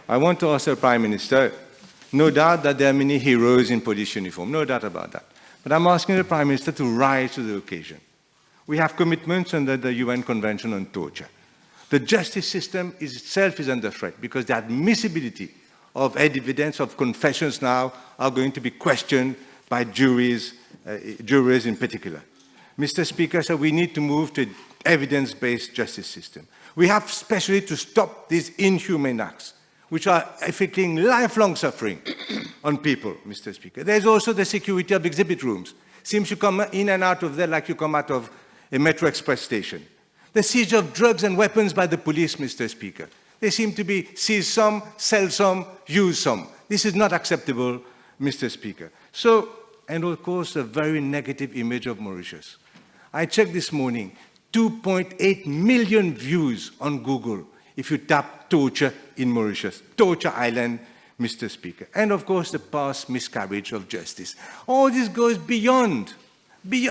I want to ask the Prime Minister, no doubt that there are many heroes in police uniform, no doubt about that. But I'm asking the Prime Minister to rise to the occasion. We have commitments under the UN Convention on Torture. The justice system itself is under threat because the admissibility of evidence of confessions now are going to be questioned by jurors in particular. Mr. Speaker, so we need to move to an evidence-based justice system. We have especially to stop these inhumane acts, which are affecting lifelong suffering on people, Mr. Speaker. There's also the security of exhibit rooms. Seems you come in and out of there like you come out of a Metro Express station. The seizure of drugs and weapons by the police, Mr. Speaker. They seem to be seize some, sell some, use some. This is not acceptable, Mr. Speaker. So, and of course, a very negative image of Mauritius. I checked this morning, 2.8 million views on Google if you tap torture in Mauritius, Torture Island, Mr. Speaker. And of course, the past miscarriage of justice. All this goes beyond,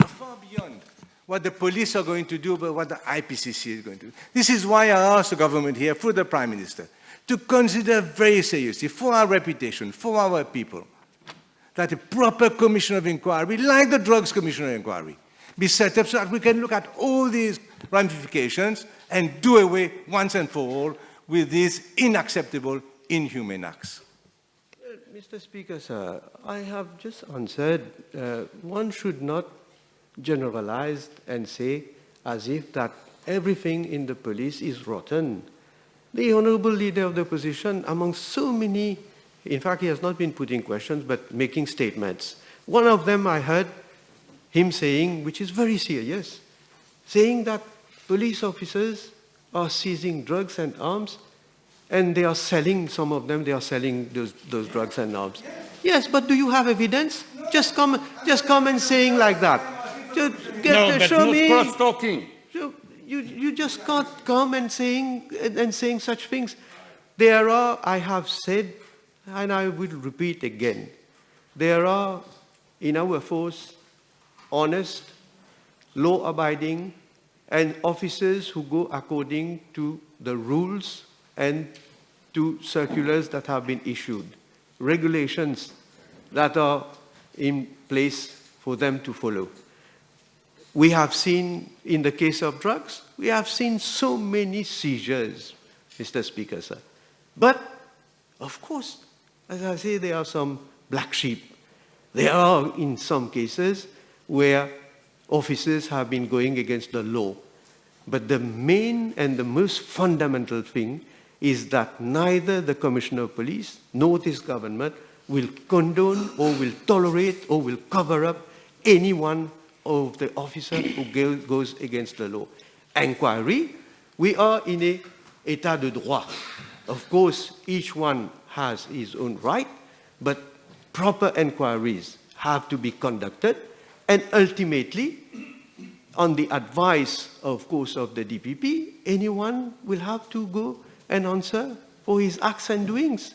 far beyond what the police are going to do, but what the IPCC is going to do. This is why I asked the government here, for the Prime Minister, to consider very seriously, for our reputation, for our people, that a proper commission of inquiry, like the Drugs Commission of Inquiry, be set up so that we can look at all these ramifications and do away once and for all with these unacceptable, inhumane acts. Mr. Speaker, sir, I have just answered. One should not generalize and say as if that everything in the police is rotten. The Honourable Leader of the Opposition, among so many, in fact, he has not been putting questions, but making statements. One of them I heard him saying, which is very serious, saying that police officers are seizing drugs and arms, and they are selling, some of them, they are selling those drugs and arms. Yes, but do you have evidence? Just come and saying like that. Show me. Cross-talking. You just can't come and saying such things. There are, I have said, and I will repeat again, there are in our force honest, law-abiding, and officers who go according to the rules and to circulars that have been issued, regulations that are in place for them to follow. We have seen, in the case of drugs, we have seen so many seizures, Mr. Speaker, sir. But, of course, as I say, there are some black sheep. There are, in some cases, where officers have been going against the law. But the main and the most fundamental thing is that neither the Commissioner of Police nor this government will condone or will tolerate or will cover up anyone of the officer who goes against the law. Inquiry, we are in an état de droit. Of course, each one has his own right, but proper inquiries have to be conducted, and ultimately, on the advice, of course, of the DPP, anyone will have to go and answer for his acts and doings.